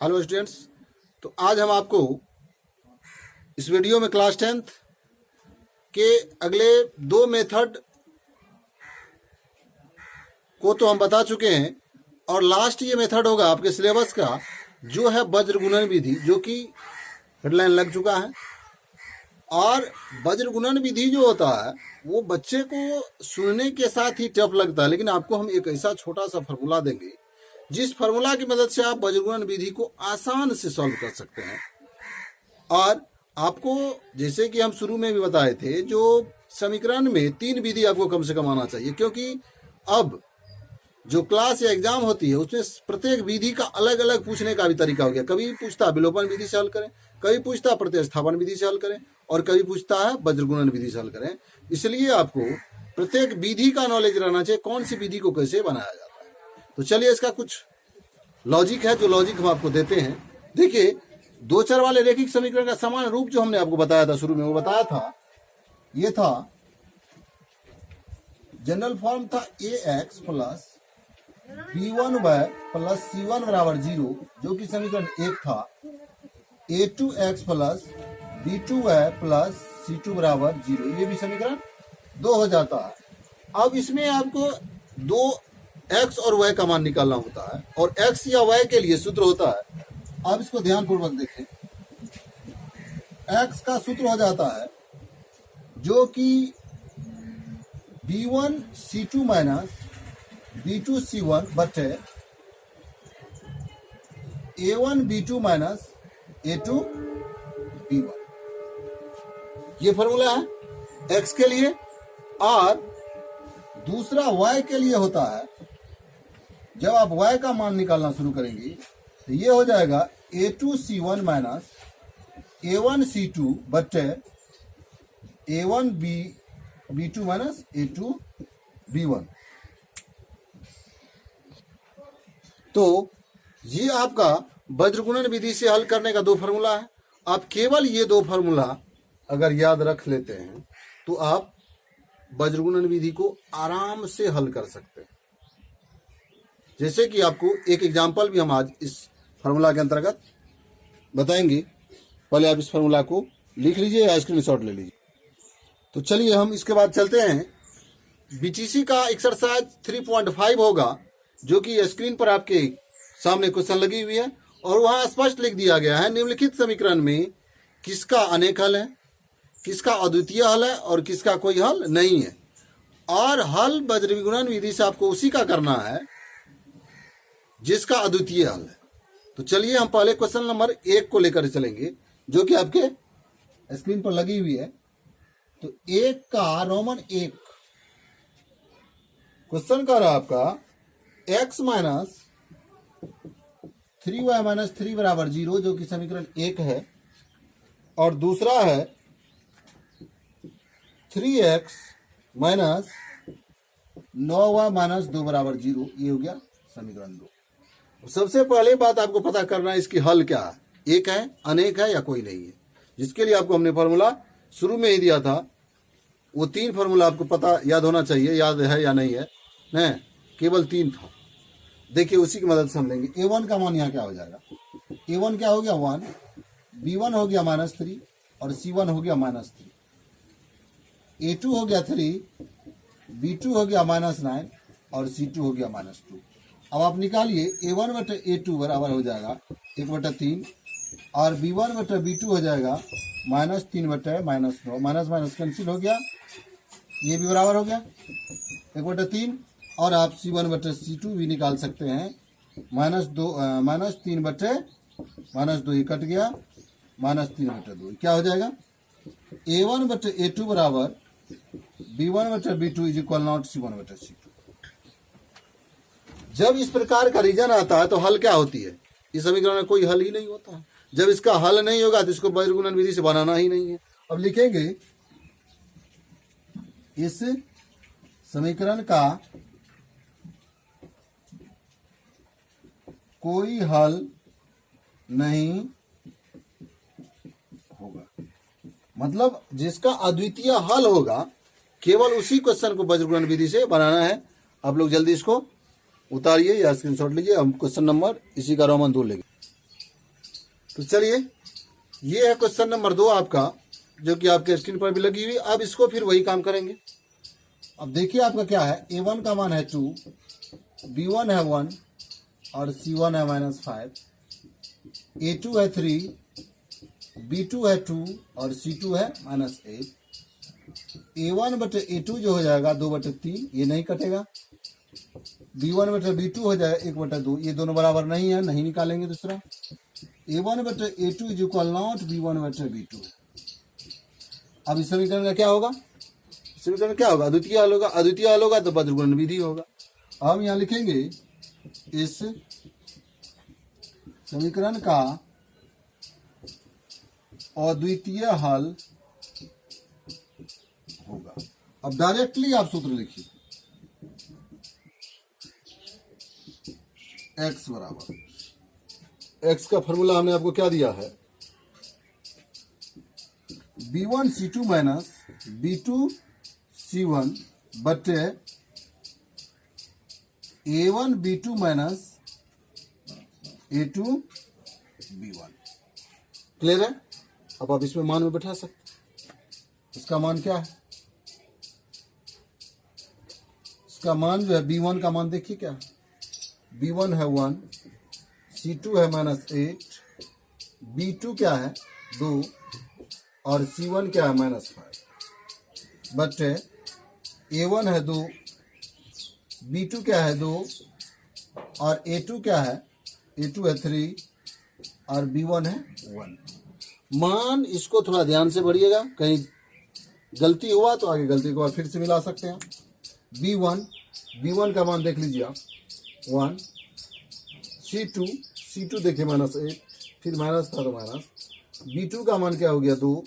Hello students. तो आज हम आपको इस वीडियो में क्लास 10th के अगले दो मेथड को तो हम बता चुके हैं और लास्ट ये मेथड होगा आपके सिलेबस का जो है वज्र गुणन विधि, जो कि हेडलाइन लग चुका है। और वज्र गुणन विधि जो होता है वो बच्चे को सुनने के साथ ही टफ लगता है, लेकिन आपको हम एक ऐसा छोटा सा फार्मूला देंगे जिस फार्मूला की मदद से आप वज्र गुणन विधि को आसान से सॉल्व कर सकते हैं। और आपको जैसे कि हम शुरू में भी बताए थे, जो समीकरण में 3 विधि आपको कम से कम आना चाहिए, क्योंकि अब जो क्लास या एग्जाम होती है उसमें प्रत्येक विधि का अलग अलग पूछने का भी तरीका हो गया। कभी पूछता विलोपन विधि से हल करें, कभी पूछता प्रतिस्थापन विधि से हल करें, और कभी पूछता है वज्र गुणन विधि से हल करें। इसलिए आपको प्रत्येक विधि का नॉलेज रहना चाहिए, कौन सी विधि को कैसे बनाया जाता है। तो चलिए इसका कुछ लॉजिक है, जो लॉजिक हम आपको देते हैं। देखिए, दो चर वाले रैखिक समीकरण का समान रूप जो हमने आपको बताया था शुरू में, वो बताया था, ये था जनरल फॉर्म था ax plus b1y plus c1 बराबर 0, जो कि समीकरण 1 था। a2x plus b2y plus c2 बराबर 0, ये भी समीकरण 2 हो जाता है। अब इसमें आपको दो x और y का मान निकालना होता है, और x या y के लिए सूत्र होता है। अब इसको ध्यानपूर्वक देखें। x का सूत्र हो जाता है जो कि b1 c2 minus b2 c1 बटे a1 b2 minus a2 b1, ये फॉर्मूला है x के लिए। और दूसरा y के लिए होता है, जब आप y का मान निकालना शुरू करेंगे तो ये हो जाएगा a2 c1 minus a1 c2 बटे a1 b2 minus a2 b1। तो ये आपका वज्र गुणन विधि से हल करने का दो फार्मूला है। आप केवल ये दो फार्मूला अगर याद रख लेते हैं तो आप वज्र गुणन विधि को आराम से हल कर सकते हैं। जैसे कि आपको एक एग्जाम्पल भी हम आज इस फार्मूला के अंतर्गत बताएंगे। पहले आप इस फार्मूला को लिख लीजिए या स्क्रीनशॉट ले लीजिए। तो चलिए हम इसके बाद चलते हैं। बीटीसी का एक्सरसाइज 3.5 होगा, जो कि स्क्रीन पर आपके सामने क्वेश्चन लगी हुई है, और वहां स्पष्ट लिख दिया गया है निम्नलिखित समीकरण में किसका अनेक हल है, किसका अद्वितीय हल है और किसका कोई हल नहीं है। और हल वज्र गुणन विधि से आपको उसी का करना है जिसका अद्वितीय हल है। तो चलिए हम पहले क्वेश्चन नंबर 1 को लेकर चलेंगे, जो कि आपके स्क्रीन पर लगी हुई है। तो 1 का रोमन 1 क्वेश्चन कर रहा आपका x माइनस 3y माइनस 3 बराबर 0, जो कि समीकरण 1 है। और दूसरा है 3x माइनस 9y माइनस 2 बराबर 0, ये हो गया समीकरण 2। सबसे पहले बात आपको पता करना है इसकी हल क्या है, एक है, अनेक है या कोई नहीं है। जिसके लिए आपको हमने फॉर्मूला शुरू में ही दिया था, वो 3 फार्मूला आपको पता याद होना चाहिए। याद है या नहीं है? नहीं, केवल 3 था। देखिए, उसी की मदद से हम लेंगे। a1 का मान यहाँ क्या हो जाएगा? a1 क्या हो गया 1, b1 हो गया -3 और c1 हो गया -3, a2 हो गया 3, b2 हो गया -9 और c2 हो गया -2। अब आप निकालिए, a1 बटे a2 बराबर हो जाएगा 1/3 और b1 बटे b2 हो जाएगा -3 बटे -9। माइनस माइनस कैंसिल हो गया, ये भी बराबर हो गया 1/3। और आप c1 बटे c2 भी निकाल सकते हैं, -3 बटे -2, ये कट गया, -3 बटे 2, क्या हो जाएगा? a1 बटे a2 बराबर b1 बटे b2 is equal not c1 बटे c2। जब इस प्रकार का रीजन आता है तो हल क्या होती है? इस समीकरण में कोई हल ही नहीं होता है। जब इसका हल नहीं होगा तो इसको वज्र गुणन विधि से बनाना ही नहीं है। अब लिखेंगे, इस समीकरण का कोई हल नहीं होगा, मतलब जिसका अद्वितीय हल होगा केवल उसी क्वेश्चन को वज्र गुणन विधि से बनाना है। आप लोग जल्दी इसको उतारिए या स्क्रीनशॉट लीजिए। हम क्वेश्चन नंबर इसी का रोमन 2 लेंगे। तो चलिए, ये है क्वेश्चन नंबर 2 आपका, जो कि आपके स्क्रीन पर भी लगी हुई। अब इसको फिर वही काम करेंगे। अब देखिए आपका क्या है, A1 का मान है 2, B1 है 1 और C1 है -5, A2 है 3, B2 है 2 और C2 है -8। A1 बटे A2 जो हो जाएगा 2/3, ये नहीं कटेगा। B1 बटे B2 हो जाएगा 1/2, ये दोनों बराबर नहीं है, नहीं निकालेंगे दूसरा। A1 बटे A2 is equal not B1 बटे B2। अब इस समीकरण का क्या होगा, समीकरण क्या होगा, अद्वितीय हल होगा। अद्वितीय हल होगा तो वज्रगुणन विधि होगा। हम यहाँ लिखेंगे इस समीकरण का अद्वितीय हल होगा। अब डायरेक्टली आप सूत्र लिखिए, x बराबर, x का फॉर्मूला हमने आपको क्या दिया है, B1 C2 minus B2 C1 बटे A1 B2 minus A2 B1। Clear है? अब आप इसमें मान में बैठा सकते। इसका मान क्या है, इसका मान जो है B1 का मान देखिए क्या है, B1 है 1, C2 है -8, B2 क्या है 2 और C1 क्या है -5 बटे A1 है 2, B2 क्या है 2 और A2 क्या है, A2 है 3 और B1 है 1। मान इसको थोड़ा ध्यान से पढ़िएगा, कहीं गलती हुआ तो आगे गलती को फिर से मिला सकते हैं। B1 का मान देख लीजिए आप 1, C2 देखिए -8, फिर माइनस था तो माइनस। B2 का मान क्या हो गया 2,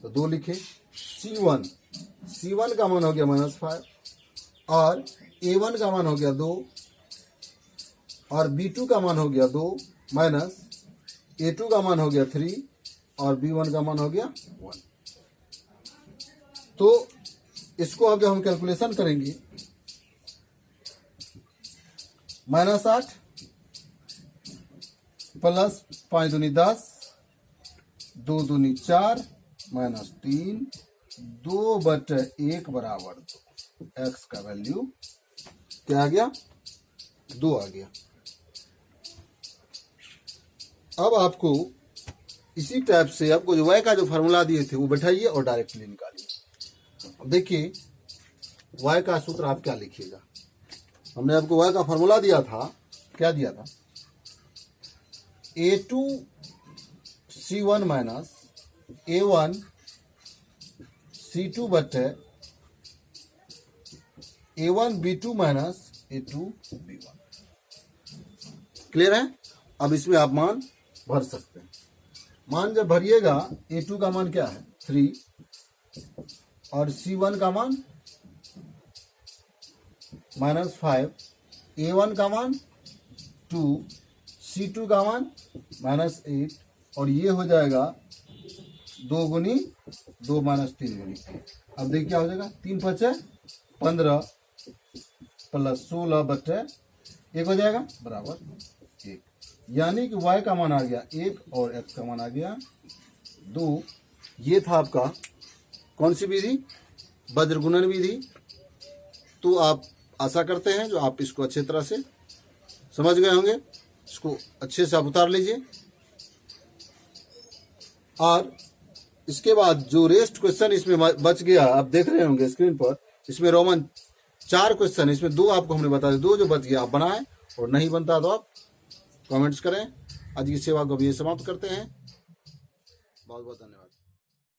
तो 2 लिखे। C1 का मान हो गया -5 और A1 का मान हो गया 2 और B2 का मान हो गया 2 माइनस A2 का मान हो गया 3 और B1 का मान हो गया 1। तो इसको अब जब हम कैलकुलेशन करेंगे, -8 प्लस 5 दूनी 10, 2 दूनी 4 -3, 2/1 बराबर 2। x का वैल्यू क्या आ गया, 2 आ गया। अब आपको इसी टाइप से आपको जो y का जो फार्मूला दिए थे वो बैठाइए और डायरेक्टली निकालिए। अब देखिए y का सूत्र आप क्या लिखिएगा, हमने आपको y का फार्मूला दिया था, क्या दिया था, A2 C1 minus A1 C2 बटे A1 B2 minus A2 B1। Clear है? अब इसमें आप मान भर सकते हैं। मान जब भरिएगा, A2 का मान क्या है 3 और C1 का मान -5, A1 का मान 2, C2 का मान -8 और ये हो जाएगा 2 गुनी 2 माइनस 3 गुनी। अब देखिए क्या हो जाएगा, 3 × 5 = 15 प्लस 16 बटे 1 हो जाएगा बराबर 1। यानी कि y का मान आ गया 1 और x का मान आ गया 2। ये था आपका कौन सी विधि, वज्रगुणन विधि। तो आप आशा करते हैं जो आप इसको अच्छे तरह से समझ गए होंगे। इसको अच्छे से आप उतार लीजिए और इसके बाद जो रेस्ट क्वेश्चन इसमें बच गया आप देख रहे होंगे स्क्रीन पर, इसमें रोमन 4 क्वेश्चन, इसमें 2 आपको हमने बता दिया, 2 जो बच गया आप बनाएं और नहीं बनता तो आप कमेंट्स करें। आज की सेवा को भी समाप्त करते हैं। बहुत बहुत धन्यवाद।